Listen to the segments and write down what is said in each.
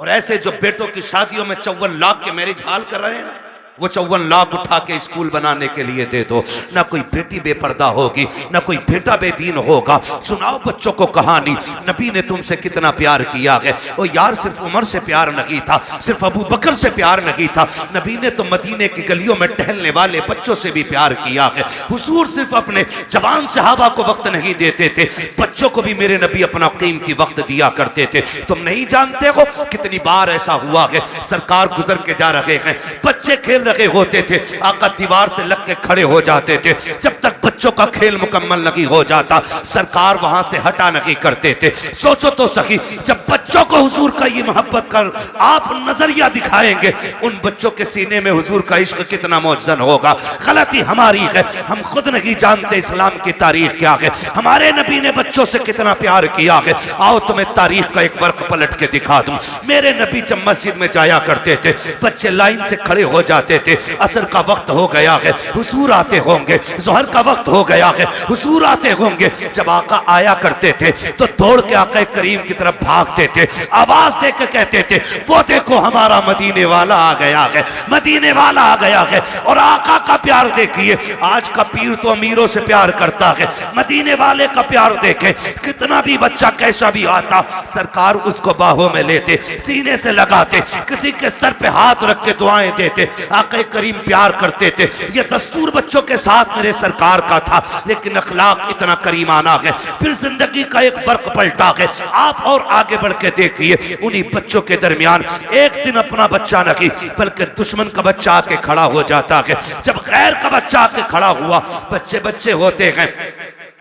और ऐसे जो बेटों की शादियों में 54 लाख के मैरिज हाल कर रहे हैं ना, वो 54 लाख उठा के स्कूल बनाने के लिए दे दो। ना कोई बेटी बेपर्दा होगी, ना कोई बेटा बेदीन होगा। सुनाओ बच्चों को कहानी, नबी ने तुमसे कितना प्यार किया है। ओ यार, सिर्फ उमर से प्यार नहीं था, सिर्फ अबू बकर से प्यार नहीं था, नबी ने तो मदीने की गलियों में टहलने वाले बच्चों से भी प्यार किया है। हुजूर सिर्फ अपने जवान सहाबा को वक्त नहीं देते थे, बच्चों को भी मेरे नबी अपना कीमती वक्त दिया करते थे। तुम नहीं जानते हो कितनी बार ऐसा हुआ है, सरकार गुजर के जा रहे हैं, बच्चे खेल रहे होते थे, आका दीवार से लग के खड़े हो जाते थे। जब तक बच्चों का खेल मुकम्मल नहीं हो जाता, सरकार वहां से हटा नहीं करते थे। सोचो तो सही, जब बच्चों को हुजूर का ये मोहब्बत कर आप नजरिया दिखाएंगे, उन बच्चों के सीने में हुजूर का इश्क कितना मौजन होगा। गलती हमारी है, हम खुद नहीं जानते इस्लाम की तारीख क्या है, हमारे नबी ने बच्चों से कितना प्यार किया है। आओ तुम्हें तारीख का एक वर्क पलट के दिखा दूं। मेरे नबी जब मस्जिद में जाया करते थे, बच्चे लाइन से खड़े हो जाते थे। असर का वक्त हो गया है, हुजूर आते होंगे, जोहर का वक्त हो गया है, हुजूर आते होंगे। जब आका आया करते थे तो दौड़ के आका करीम की तरफ भागते थे, आवाज दे के कहते थे, वो देखो हमारा मदीने वाला आ गया है, मदीने वाला आ गया है। और आका का प्यार देखिए, आज का पीर तो अमीरों से प्यार करता है, मदीने वाले का प्यार देखे, कितना भी बच्चा कैसा भी आता, सरकार उसको बाहों में लेते, सीने से लगाते, किसी के सर पे हाथ रख के दुआएं देते। आका करीम प्यार करते थे। ये दस्तूर बच्चों के साथ मेरे सरकार का था, लेकिन अखलाक इतना करीमाना है। फिर जिंदगी का एक फर्क पलटा है। आप और आगे बढ़ के देखिए, उन्हीं बच्चों के दरमियान एक दिन अपना बच्चा नहीं बल्कि दुश्मन का बच्चा आके खड़ा हो जाता है। जब गैर का बच्चा आके खड़ा हुआ, बच्चे बच्चे होते हैं,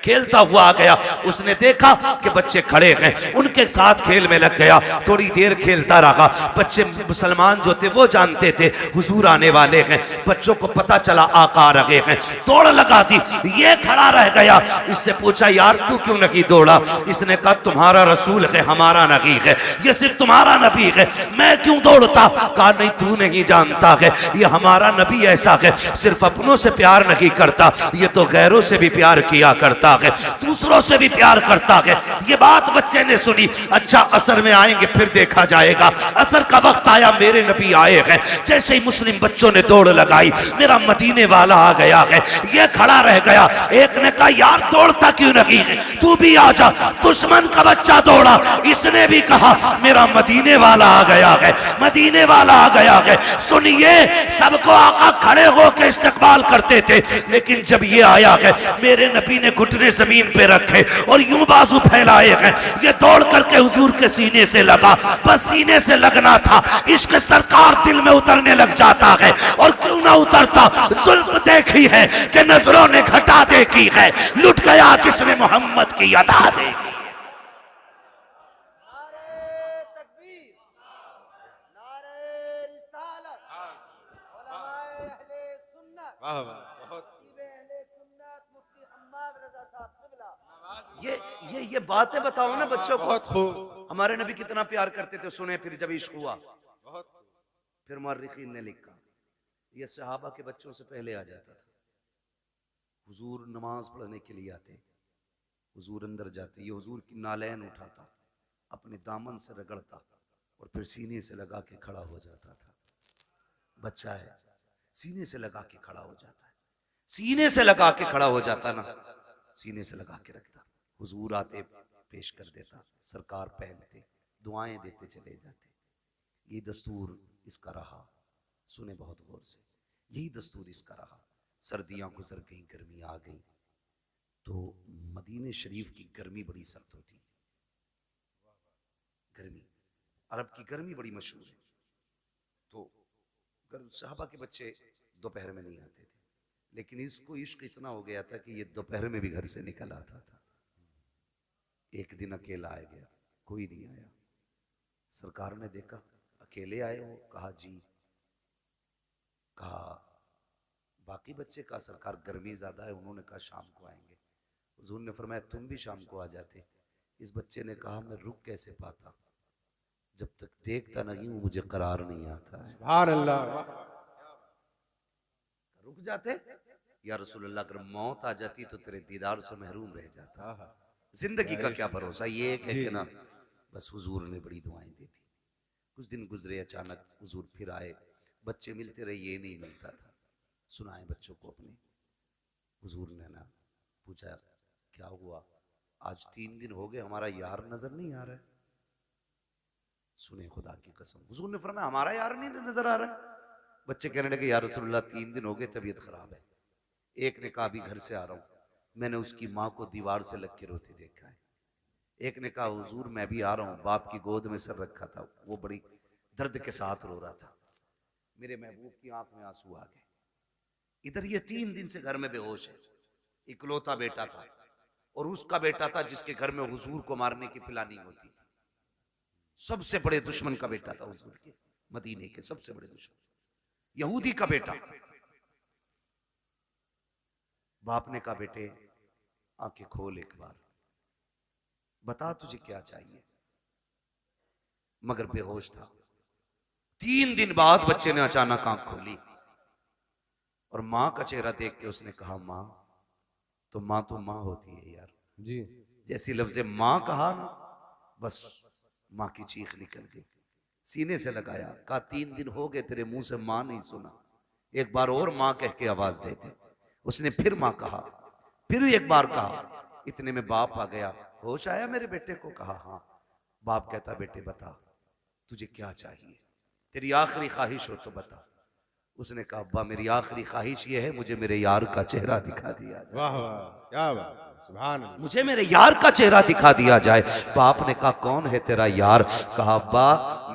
खेलता हुआ आ गया, उसने देखा कि बच्चे खड़े हैं, उनके साथ खेल में लग गया। थोड़ी देर खेलता रहा, बच्चे मुसलमान जो थे वो जानते थे हुजूर आने वाले हैं। बच्चों को पता चला आका आ रहे हैं, दौड़ लगा दी। ये खड़ा रह गया, इससे पूछा यार तू क्यों नहीं दौड़ा? इसने कहा तुम्हारा रसूल है, हमारा नबी है, ये सिर्फ तुम्हारा नबी है, मैं क्यों दौड़ता? कहा नहीं तू नहीं जानता है, ये हमारा नबी ऐसा है, सिर्फ अपनों से प्यार नहीं करता, ये तो गैरों से भी प्यार किया करता है, दूसरों से भी प्यार करता है। ये बात बच्चे ने सुनी। अच्छा असर में आएंगे फिर देखा जाएगा। असर का वक्त आया, मेरे नबी आए हैं। जैसे ही मुस्लिम बच्चों ने दौड़ लगाई, मेरा मदीने वाला आ गया है। ये खड़ा रह गया। एक ने कहा यार दौड़ता क्यों नहीं है, तू भी आ जा। दुश्मन का बच्चा दौड़ा, इसने भी कहा मेरा मदीने वाला आ गया है, मदीने वाला आ गया है। सुनिए, सबको आका खड़े होकर इस्तकबाल करते थे, लेकिन जब ये आया है, मेरे नबी ने घुटने जमीन पे रखे और यूं बाजू फैलाए हैं। ये दौड़ करके हुजूर के सीने से लगा, बस सीने से लगना था। इश्क सरकार दिल में उतरने लग जाता है, और क्यों ना उतरता। जुल्फ देखी है कि नजरों ने घटा देखी है, लुट गया जिसने मोहम्मद की अदा देखी। ये बातें बताओ ना बच्चों को, बहुत खूब। हमारे नबी कितना प्यार करते थे। सुने फिर जब इश्क हुआ, फिर मुअर्रिखीन ने लिखा, ये सहाबा के बच्चों से पहले आ जाता था। हुजूर नमाज पढ़ने के लिए आते, हुजूर अंदर जाते, ये हुजूर की नालैन उठाता, अपने दामन से रगड़ता और फिर सीने से लगा के खड़ा हो जाता था। बच्चा है, सीने से लगा के खड़ा हो जाता है, सीने से लगा के खड़ा हो जाता ना, सीने से लगा के रखता। हुजूर आते पेश कर देता, सरकार पहनते, दुआएं देते चले जाते। ये दस्तूर इसका रहा। सुने बहुत गौर से, यही दस्तूर इसका रहा। सर्दियां गुजर गई, गर्मी आ गई, तो मदीने शरीफ की गर्मी बड़ी सख्त होती। गर्मी, अरब की गर्मी बड़ी मशहूर है। तो सहाबा के बच्चे दोपहर में नहीं आते थे, लेकिन इसको इश्क इतना हो गया था कि ये दोपहर में भी घर से निकल आता था। एक दिन अकेला आ गया, कोई नहीं आया। सरकार ने देखा अकेले आए हो, कहा जी। कहा बाकी बच्चे, का सरकार गर्मी ज्यादा है, उन्होंने कहा शाम को आएंगे। हुजूर ने फरमाया तुम भी शाम को आ जाते। इस बच्चे ने कहा मैं रुक कैसे पाता, जब तक देखता नहीं हूं मुझे करार नहीं आता है। सुभान अल्लाह। रुक जाते, या रसूलुल्लाह अगर मौत आ जाती तो तेरे दीदार से महरूम रह जाता। जिंदगी का क्या भरोसा। ये एक है कि ना, बस हुजूर ने बड़ी दुआएं दी थी। कुछ दिन गुजरे, अचानक हुजूर फिर आए, बच्चे मिलते रहे, ये नहीं मिलता था। सुनाए बच्चों को अपने। हुजूर ने ना पूछा क्या हुआ, आज 3 दिन हो गए हमारा यार नजर नहीं आ रहा है। सुने खुदा की कसम, हुजूर ने फरमाया हमारा यार नहीं नजर आ रहा है। बच्चे कहने लगे या रसूलल्लाह 3 दिन हो गए तबीयत खराब है। एक ने कहा अभी घर से आ रहा हूं, मैंने उसकी माँ को दीवार से लग के रोते देखा है। एक ने कहा हुजूर मैं भी आ रहा हूँ, बाप की गोद में सर रखा था, वो बड़ी दर्द के साथ रो रहा था, मेरे महबूब की आंख में आंसू आ गए। इधर ये 3 दिन से घर में बेहोश है। इकलौता बेटा था और उसका बेटा था जिसके घर में हुजूर को मारने की प्लानिंग होती थी। सबसे बड़े दुश्मन का बेटा था हुजूर के, मदीने के सबसे बड़े दुश्मन, यहूदी का बेटा। बाप ने कहा बेटे आंखें खोल एक बार, बता तुझे क्या चाहिए। मगर बेहोश था। 3 दिन बाद बच्चे ने अचानक आंख खोली और मां का चेहरा देख के उसने कहा मां तो मां होती है यार जी। जैसी लफ्ज़े मां कहा ना, बस मां की चीख निकल गई, सीने से लगाया, कहा 3 दिन हो गए तेरे मुंह से मां नहीं सुना, एक बार और मां कह के आवाज दे दे। उसने फिर मां कहा, फिर एक बार कहा। इतने में बाप आ गया, होश आया मेरे बेटे को? कहा हाँ। बाप कहता बेटे बता तुझे क्या चाहिए, तेरी आखिरी ख्वाहिश हो तो बता। उसने कहा अब्बा मेरी आखिरी ख्वाहिश ये है मुझे मेरे यार का चेहरा दिखा दिया जाए। वाह वाह क्या बात, सुभान अल्लाह, मुझे मेरे यार का चेहरा दिखा दिया जाए। बाप ने कहा कौन है तेरा यार? कहा अब्बा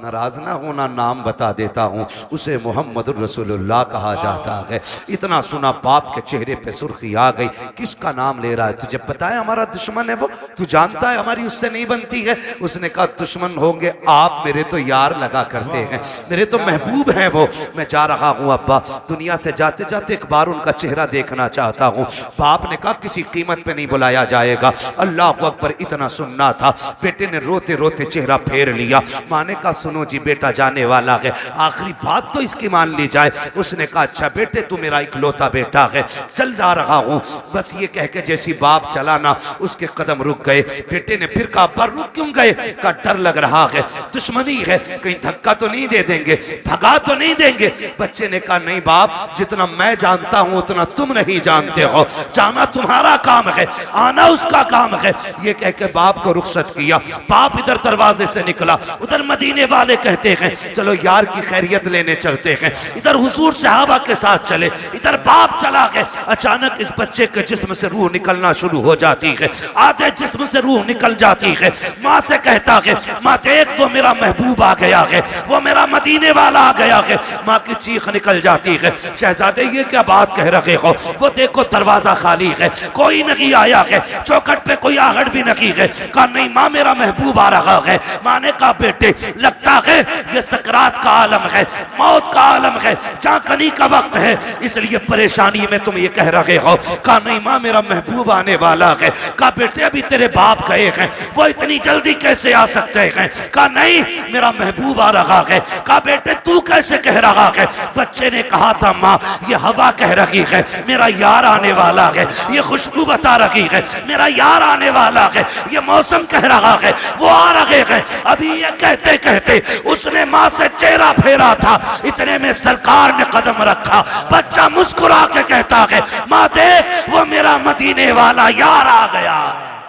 नाराज ना होना, नाम बता देता हूँ, उसे मोहम्मद रसूलुल्लाह कहा जाता है। इतना सुना बाप के चेहरे पे सुर्खी आ गई, किसका नाम ले रहा है? तुझे पता है हमारा दुश्मन है वो, तू जानता है हमारी उससे नहीं बनती है। उसने कहा दुश्मन होंगे आप, मेरे तो यार लगा करते हैं, मेरे तो महबूब हैं वो। मैं जा रहा हूँ अब्बा, दुनिया से जाते जाते एक बार उनका चेहरा देखना चाहता हूँ। बाप ने कहा किसी कीमत पे नहीं बुलाया जाएगा। अल्लाह अकबर, इतना सुनना था। बेटे ने रोते रोते चेहरा फेर लिया। माँ ने कहा सुनो जी बेटा जाने वाला है, आखिरी बात तो इसकी मान ली जाए। उसने कहा अच्छा बेटे तू मेरा इकलौता बेटा है, चल जा रहा हूँ। बस ये कह के जैसी बाप चला ना, उसके कदम रुक गए। बेटे ने फिर कहा अब्बा रुक क्यों गए? का डर लग रहा है, दुश्मनी है, कहीं धक्का तो नहीं दे देंगे, भगा तो नहीं देंगे। बच्चे ने कहा नहीं बाप, जितना मैं जानता हूं उतना तुम नहीं जानते हो, जाना तुम्हारा काम है, आना उसका काम है। ये कह के बाप को रुखसत किया। बाप इधर दरवाजे से निकला, उधर मदीने वाले कहते हैं चलो यार की खैरियत लेने चलते हैं। इधर हुजूर सहाबा के साथ चले, इधर बाप चला गया। अचानक इस बच्चे के जिस्म से रूह निकलना शुरू हो जाती है, आधे जिस्म से रूह निकल जाती है। माँ से कहता है माँ देख वो मेरा महबूब आ गया है, वो मेरा मदीने वाला आ गया है। माँ की चीख निकल जाती है, शहजादे ये क्या बात कह रहे हो? वो देखो दरवाजा खाली है, कोई नहीं आया है, चौखट पे कोई आहट भी नहीं है। कहा नहीं माँ मेरा महबूब आ रहा है। माँ ने कहा बेटे लगता है ये सकरात का आलम है, मौत का आलम है, चाकनी का वक्त है, इसलिए परेशानी में तुम ये कह रहे हो। कहा नहीं माँ मेरा महबूब आने वाला है। कहा बेटे अभी तेरे बाप गए हैं, वो इतनी जल्दी कैसे आ सकते हैं? कहा नहीं मेरा महबूब आ रहा है। कहा बेटे तू कैसे कह रहा है? बच्चे ने कहा था माँ ये हवा कह रही है मेरा यार आने वाला है, ये खुशबू बता रही है मेरा यार आने वाला है, ये मौसम कह रहा है वो आ रहे हैं। अभी ये कहते कहते उसने माँ से चेहरा फेरा था, इतने में सरकार ने कदम रखा। बच्चा मुस्कुरा के कहता है माँ देख वो मेरा मदीने वाला यार आ गया।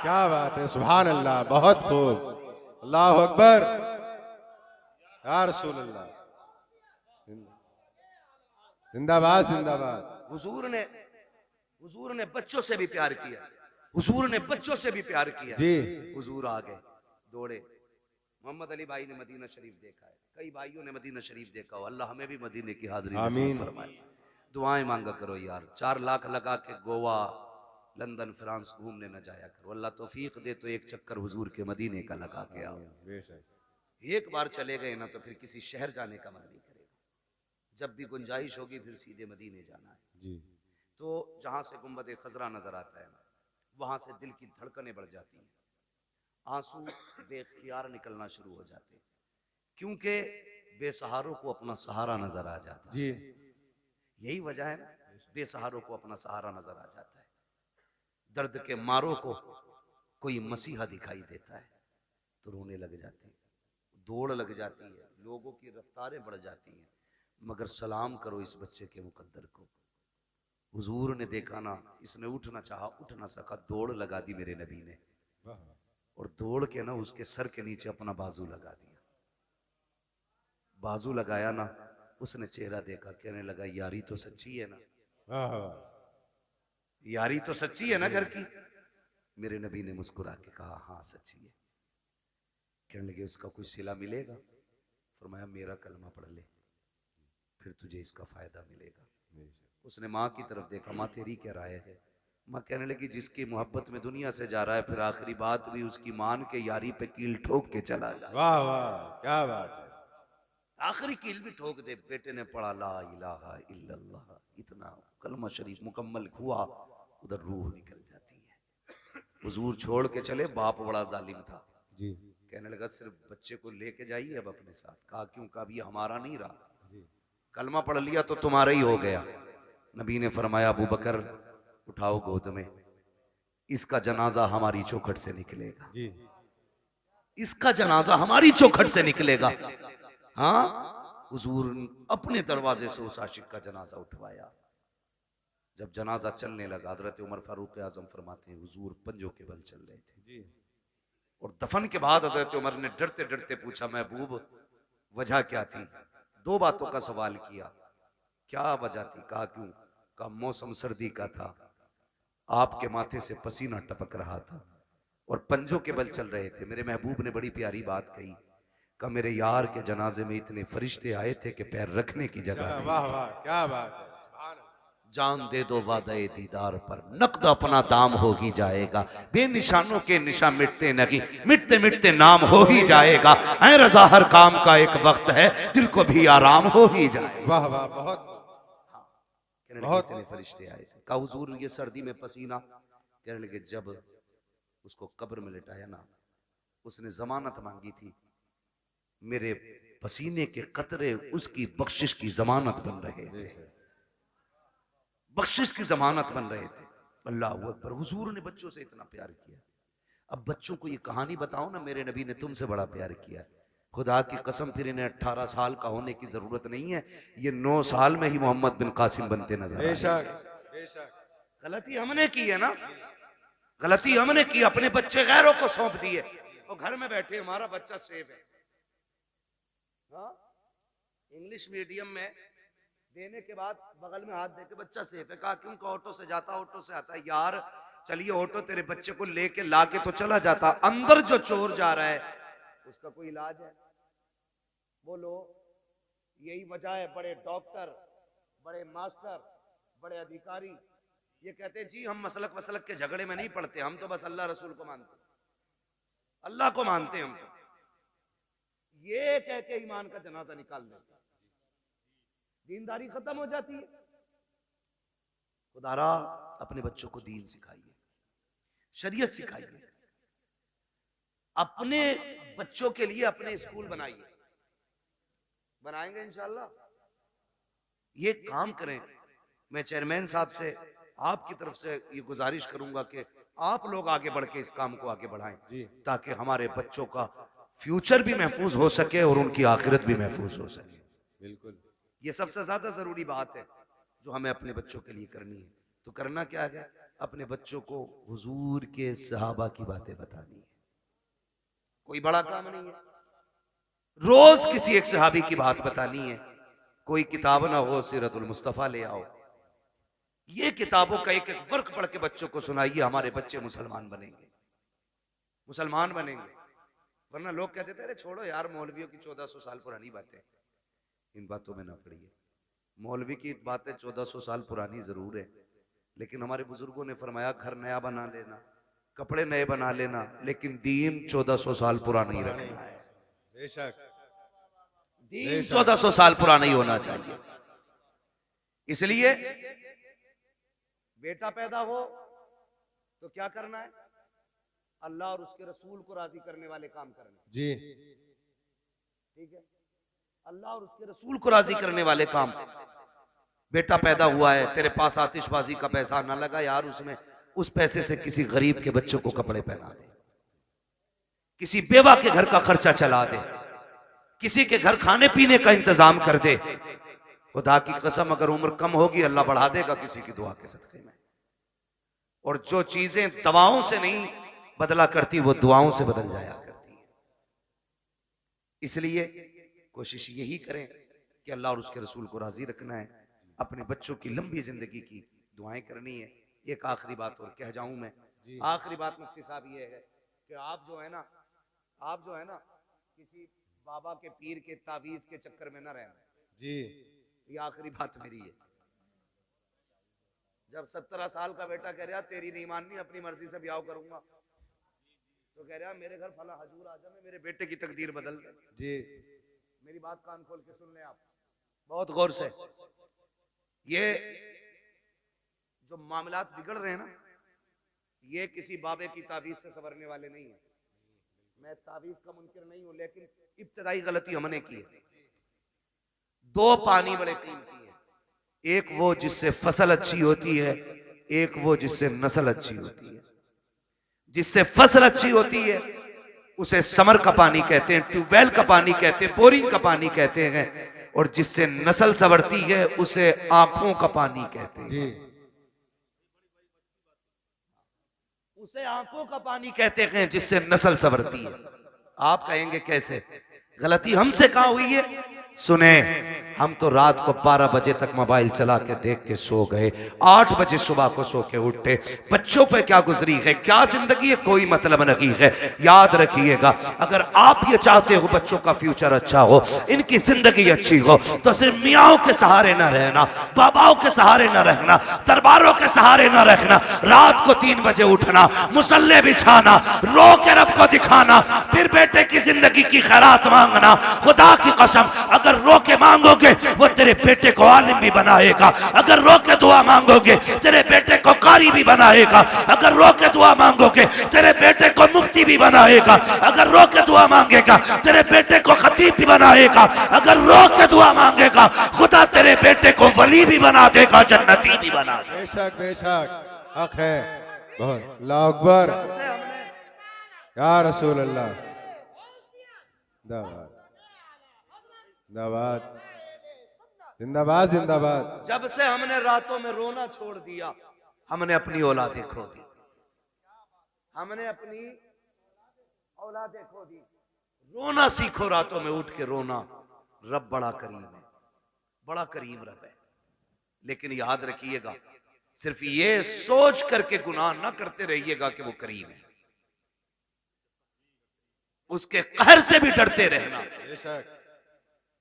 क्या बात है, सुभान अल्लाह, बहुत खूब, अल्लाह अकबर, या रसूल अल्लाह, जिंदाबाद जिंदाबाद। हुजूर ने बच्चों से भी प्यार किया, हुजूर ने बच्चों से भी प्यार किया जी। हुजूर आ गए दौड़े। मोहम्मद अली भाई ने मदीना शरीफ देखा है, कई भाइयों ने मदीना शरीफ देखा हो, अल्लाह हमें भी मदीने की हाजिरी नसीब फरमाए। दुआएं मांगा करो यार, 4 लाख लगा के गोवा लंदन फ्रांस घूमने न जाया करो, अल्लाह तौफीक दे तो एक चक्कर हुजूर के मदीने का लगा के आओ। एक बार चले गए ना तो फिर किसी शहर जाने का मन नहीं करेगा, जब भी गुंजाइश होगी फिर सीधे मदीने जाना है जी। तो जहां से गुंबद खजरा नजर आता है वहां से दिल की धड़कनें बढ़ जाती हैं, आंसू बेख्तियार निकलना शुरू हो जाते हैं, क्योंकि बेसहारों को अपना सहारा नजर आ जाता है जी। यही वजह है ना, बेसहारों को अपना सहारा नजर आ जाता है। दर्द के मारों को कोई मसीहा दिखाई देता है तो रोने लग जाते हैं, दौड़ लग जाती है, लोगों की रफ्तारें बढ़ जाती हैं, मगर सलाम करो इस बच्चे के मुकद्दर को। हुजूर ने देखा ना, इसने उठना चाहा, उठ ना सका, दौड़ लगा दी मेरे नबी ने, और दौड़ के ना उसके सर के नीचे अपना बाजू लगा दिया। बाजू लगाया ना, उसने चेहरा देखा, कहने लगा यारी तो सच्ची है ना, यारी तो सच्ची है ना घर की। मेरे नबी ने मुस्कुरा के कहा हाँ सच्ची है। कहने लगे उसका कुछ सिला मिलेगा? फरमाया मेरा कलमा पढ़ ले, फिर तुझे इसका फायदा मिलेगा। उसने माँ की तरफ देखा, माँ तेरी क्या राय है? माँ कहने लगी जिसकी मोहब्बत में दुनिया से जा रहा है, फिर आखिरी बात भी उसकी मान के यारी पे कील ठोक के चला जाए। वाह वाह, क्या बात है। आखिरी कील भी ठोक दे। बेटे ने पढ़ा ला इलाहा इल्लल्लाह, इतना कलमा शरीफ मुकम्मल हुआ, उधर रूह निकल जाती है। हुजूर छोड़ के चले, बाप बड़ा जालिम था जी। कहने लगा सिर्फ बच्चे को लेके जाइए अब अपने साथ। कहा क्यों? कहा ये हमारा नहीं रहा, कलमा पढ़ लिया तो तुम्हारा ही हो गया। नबी ने फरमाया अबू बकर उठाओ गोद में, इसका जनाजा हमारी चौखट से निकलेगा जी। इसका जनाजा हमारी चौखट से निकलेगा। हाँ, हुजूर अपने दरवाजे से उस आशिक का जनाजा उठवाया। जब जनाजा चलने लगा, हजरत उमर फारूक आजम फरमाते हैं हुजूर पंजों के बल चल रहे थे जी। और दफन के बाद हजरत उमर ने डरते डरते पूछा महबूब वजह क्या थी? दो बातों का सवाल किया। क्या वजह थी? कहा क्यों? कहा मौसम सर्दी का था, आपके माथे से पसीना टपक रहा था और पंजों के बल चल रहे थे। मेरे महबूब ने बड़ी प्यारी बात कही, कहा मेरे यार के जनाजे में इतने फरिश्ते आए थे कि पैर रखने की जगह नहीं। वाह वाह, क्या बात है। जान दे दो वादे दीदार पर, नकद अपना दाम हो ही जाएगा। बेनिशानों के निशान मिटते नहीं, मिटते मिटते नाम हो ही जाएगा। ऐ रजा हर काम का एक वक्त है, दिल को भी आराम हो ही जाएगा। वाह वाह, बहुत बहुत इतने फरिश्ते आए थे। कहा हुजूर ये सर्दी में पसीना? कहने लगे जब उसको कब्र में लिटाया ना, उसने जमानत मांगी थी, मेरे पसीने के कतरे उसकी बख्शिश की जमानत बन रहे थे, बख्शिश की जमानत बन रहे थे। अल्लाह अकबर। हुजूर ने बच्चों से इतना प्यार किया। अब बच्चों को ये कहानी बताओ ना, मेरे नबी ने तुमसे बड़ा प्यार किया। खुदा की कसम फिर इन्हें 18 साल का होने की जरूरत नहीं है, ये 9 साल में ही मोहम्मद बिन कासिम बनते नजर आए। बेशक बेशक। गलती हमने की है ना, गलती हमने की, अपने बच्चे गैरों को सौंप दिए और घर में बैठे हमारा बच्चा सेफ है। हाँ? इंग्लिश मीडियम में देने के बाद बगल में हाथ देके बच्चा सेफ है। कहा क्यों? का ऑटो से जाता, ऑटो से आता। यार चलिए ऑटो तेरे बच्चे को लेके लाके तो चला जाता, अंदर जो चोर जा रहा है उसका कोई इलाज है? बोलो। यही वजह है बड़े डॉक्टर, बड़े मास्टर, बड़े अधिकारी ये कहते हैं जी हम मसलक वसलक के झगड़े में नहीं पड़ते, हम तो बस अल्लाह रसूल को मानते, अल्लाह को मानते हम तो। ये कह के ईमान का जनाजा निकाल देते, दीनदारी खत्म हो जाती है। खुदारा अपने बच्चों को दीन सिखाइए, शरीयत सिखाइए, अपने बच्चों के लिए अपने स्कूल बनाइए। बनाएंगे इंशाल्लाह। ये काम करें। मैं चेयरमैन साहब से आपकी तरफ से ये गुजारिश करूंगा कि आप लोग आगे बढ़ के इस काम को आगे बढ़ाएं, ताकि हमारे बच्चों का फ्यूचर भी महफूज हो सके और उनकी आखिरत भी महफूज हो सके। बिल्कुल, ये सबसे ज्यादा जरूरी बात है जो हमें अपने बच्चों के लिए करनी है। तो करना क्या है? अपने बच्चों को हुजूर के सहाबा की बातें बतानी है। कोई बड़ा काम नहीं है, रोज किसी एक सहाबी की बात बतानी है। कोई किताब ना हो, सीरतुल मुस्तफा ले आओ। ये किताबों का एक एक फर्क पढ़ के बच्चों को सुनाइए, हमारे बच्चे मुसलमान बनेंगे, मुसलमान बनेंगे। वरना लोग कहते थे अरे छोड़ो यार मौलवियों की 1400 साल पुरानी बातें, इन बातों में ना पड़िए। मौलवी की बातें 1400 साल पुरानी जरूर है, लेकिन हमारे बुजुर्गों ने फरमाया घर नया बना लेना, कपड़े नए बना लेना, लेकिन दीन 1400 साल पुराना ही रखना है। बेशक दीन 1400 साल पुराना ही होना चाहिए। इसलिए बेटा पैदा हो तो क्या करना है? अल्लाह और उसके रसूल को राजी करने वाले काम करना जी। ठीक है? अल्लाह और उसके रसूल को राजी करने वाले काम। बेटा पैदा हुआ है, तेरे पास आतिशबाजी का पैसा ना लगा यार, उसमें उस पैसे से किसी गरीब के बच्चों को कपड़े पहना दे, किसी बेवा के घर का खर्चा चला दे, किसी के घर खाने पीने का इंतजाम कर दे, खुदा की कसम अगर उम्र कम होगी अल्लाह बढ़ा देगा किसी की दुआ के सदके में। और जो चीजें दवाओं से नहीं बदला करती वो दुआओं से बदल जाया करती है। इसलिए कोशिश यही करें कि अल्लाह और उसके रसूल को राजी रखना है, अपने बच्चों की लंबी जिंदगी की दुआएं करनी है। एक आखिरी बात और कह जाऊं मैं, आखिरी बात मुफ्ती साहब ये है कि आप जो है ना किसी बाबा के पीर के तावीज के चक्कर में ना रहना जी। ये आखिरी बात मेरी है। जब 17 साल का बेटा कह रहा तेरी नहीं माननी अपनी मर्जी से ब्याह करूंगा, तो कह रहा मेरे घर फला हजूर आजा मैं मेरे बेटे की तकदीर बदल दे। जी मेरी बात कान खोल के सुन लें आप बहुत गौर से। ये जो मामलात बिगड़ रहे हैं ना, ये किसी बाबे की तावीज से संवरने वाले नहीं है। मैं तावीज का मुनकिर नहीं हूं, लेकिन इब्तदाई गलती हमने की है। दो पानी बड़े कीमती हैं, एक वो जिससे फसल अच्छी होती है, एक वो जिससे नस्ल अच्छी होती है। जिससे फसल अच्छी होती है उसे समर का पानी कहते हैं, ट्यूबवेल का पानी कहते हैं, बोरिंग का पानी कहते हैं। और जिससे नस्ल संवरती है उसे आंखों का पानी कहते हैं। जी उसे आंखों का पानी कहते हैं जिससे नस्ल संवरती है। आप कहेंगे कैसे? गलती हमसे कहां हुई है? सुने, हम तो रात को 12 बजे तक मोबाइल चला के देख के सो गए, 8 बजे सुबह को सो के उठे। बच्चों पे क्या गुजरी है, क्या जिंदगी है, कोई मतलब नहीं है। याद रखिएगा, अगर आप ये चाहते हो बच्चों का फ्यूचर अच्छा हो, इनकी जिंदगी अच्छी हो, तो सिर्फ मियाओं के सहारे ना रहना, बाबाओं के सहारे ना रहना, दरबारों के सहारे ना रखना। रात को 3 बजे उठना, मुसल्ले बिछाना, रो के रब को दिखाना, फिर बेटे की जिंदगी की खैरात मांगना। खुदा की कसम अगर रो के मांगोगे वो तेरे बेटे को आलिम भी बनाएगा, अगर रो के दुआ मांगोगे तेरे बेटे को कारी भी बनाएगा, अगर रो के दुआ मांगोगे तेरे बेटे को मुफ्ती भी बनाएगा, अगर रो के दुआ मांगेगा तेरे बेटे को खतीब भी बनाएगा, अगर रो के दुआ मांगेगा खुदा तेरे बेटे को वली भी बना देगा, जन्नती भी बना देगा। बेशक बेशक हक है बहुत। अल्लाह अकबर या रसूल अल्लाह। जिंदाबाद जिंदाबाद जिंदाबाद जिंदाबाद। जब से हमने रातों में रोना छोड़ दिया, हमने अपनी औलादें खो दी, हमने अपनी औलादें खो दी। रोना सीखो, रातों में उठ के रोना। रब बड़ा करीम है, बड़ा करीम रब है। लेकिन याद रखिएगा, सिर्फ ये सोच करके गुनाह ना करते रहिएगा कि वो करीम है, उसके कहर से भी डरते रहना। बेशक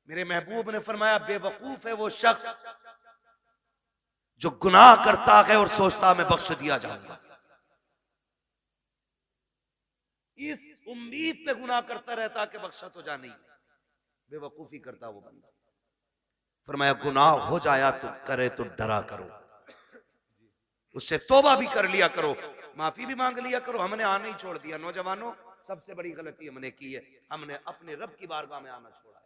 मेरे महबूब ने फरमाया, बेवकूफ है वो शख्स जो गुनाह करता है और सोचता मैं बख्श दिया जाऊंगा। इस उम्मीद पे गुनाह करता रहता कि बख्शा तो जा नहीं, बेवकूफी करता वो बंदा। फरमाया गुनाह हो जाया तो करे तो डरा करो, उससे तौबा भी कर लिया करो, माफी भी मांग लिया करो। हमने आना ही छोड़ दिया। नौजवानों, सबसे बड़ी गलती हमने की है, हमने अपने रब की बारगाह में आना छोड़ा है,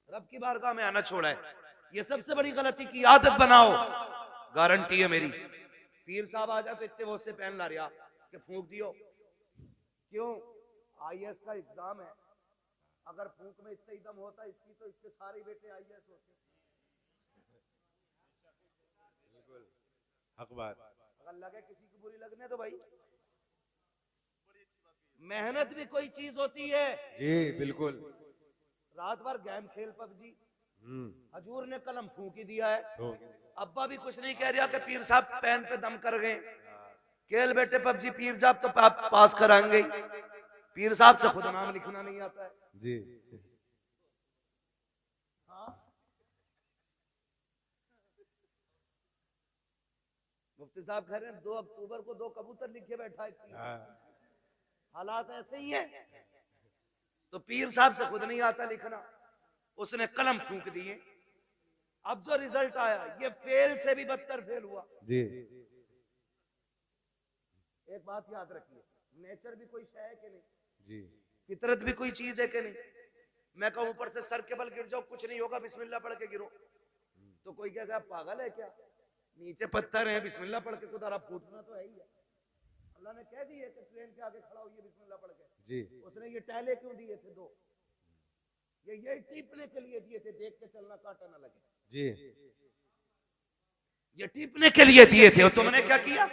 रब की बारगाह में आना छोड़ा है। ये सबसे बड़ी गलती की आदत बनाओ, गारंटी है मेरी। पीर साहब आ जाए तो इतने वो से पहन ला रहा कि फूंक दियो। क्यों? आईएएस का एग्जाम है, अगर फूंक में इतना ही दम होता इसकी तो इसके सारे बेटे आईएएस होते। हक बात। अगर लगे किसी की बुरी लगने तो भाई, मेहनत भी कोई चीज होती है। जी बिल्कुल। रात भर गेम खेल पबजी, हजूर ने कलम फूंक ही दिया है। अब्बा भी कुछ नहीं कह रहा कि पीर साहब पेन पे दम कर गए, खेल बेटे पबजी, पीर साहब तो पास कराएंगे। पीर साहब से खुद नाम लिखना नहीं आता है जी। हाँ? मुफ्ती साहब कह रहे हैं 2 अक्टूबर को 2 कबूतर लिखे बैठा है। हालात ऐसे ही हैं। तो पीर साहब से खुद नहीं आता लिखना, उसने कलम फूंक दिए। अब जो रिजल्ट आया ये फेल से भी बदतर फेल हुआ जी। एक बात याद रखिए, नेचर भी कोई शय है कि नहीं जी, फितरत भी कोई चीज है कि नहीं। मैं कहूं ऊपर से सर के बल गिर जाओ कुछ नहीं होगा, बिस्मिल्लाह पढ़ के गिरो, तो कोई कहेगा पागल है क्या, नीचे पत्थर है बिस्मिल्लाह पढ़ के कुदारा फूटना तो है ही है। अल्लाह ने कह दी है कि ट्रेन के आगे खड़ा होइए बिस्मिल्लाह पढ़ के। जी। उसने ये टहले क्यों दिए थे 2 कि ये टीपने के लिए दिए थे, देख के चलना कांटा ना लगे। जी, ये टीपने के लिए दिए थे और तुमने क्या किया?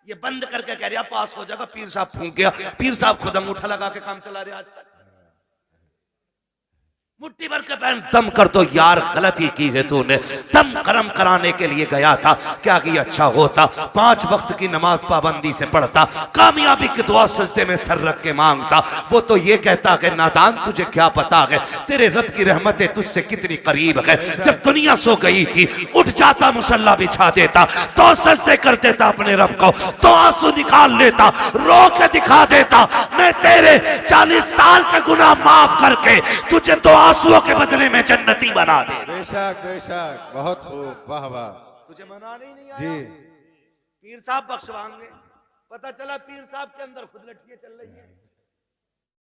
ये बंद करके कह रहा पास हो जाएगा। पीर साहब फूंक गया। पीर साहब खुद अंगूठा लगा के काम चला रहे आज तक। मुट्ठी भर के पैन दम कर दो यार, गलती की है तूने। दम करम कराने के लिए गया था, क्या कि अच्छा होता 5 वक्त की नमाज पाबंदी से पढ़ता, कामयाबी की दुआ सजदे में सर रख के मांगता। वो तो ये कहता है नादान तुझे क्या पता है तेरे रब की रहमतें तुझसे कितनी करीब है। जब दुनिया सो गई थी उठ जाता, मुसल्ला बिछा देता, तो सजदे कर देता अपने रब को, तो आंसू निकाल लेता, रो के दिखा देता मैं तेरे 40 साल के गुनाह माफ करके तुझे तो आंसुओं के बदले में जन्नती बना दे। बेशक बेशक, बहुत खूब, वाह वाह। तुझे मनाने ही नहीं आया जी, पीर साहब बख्शवाएंगे। पता चला पीर साहब के अंदर खुद लठियां चल रही है।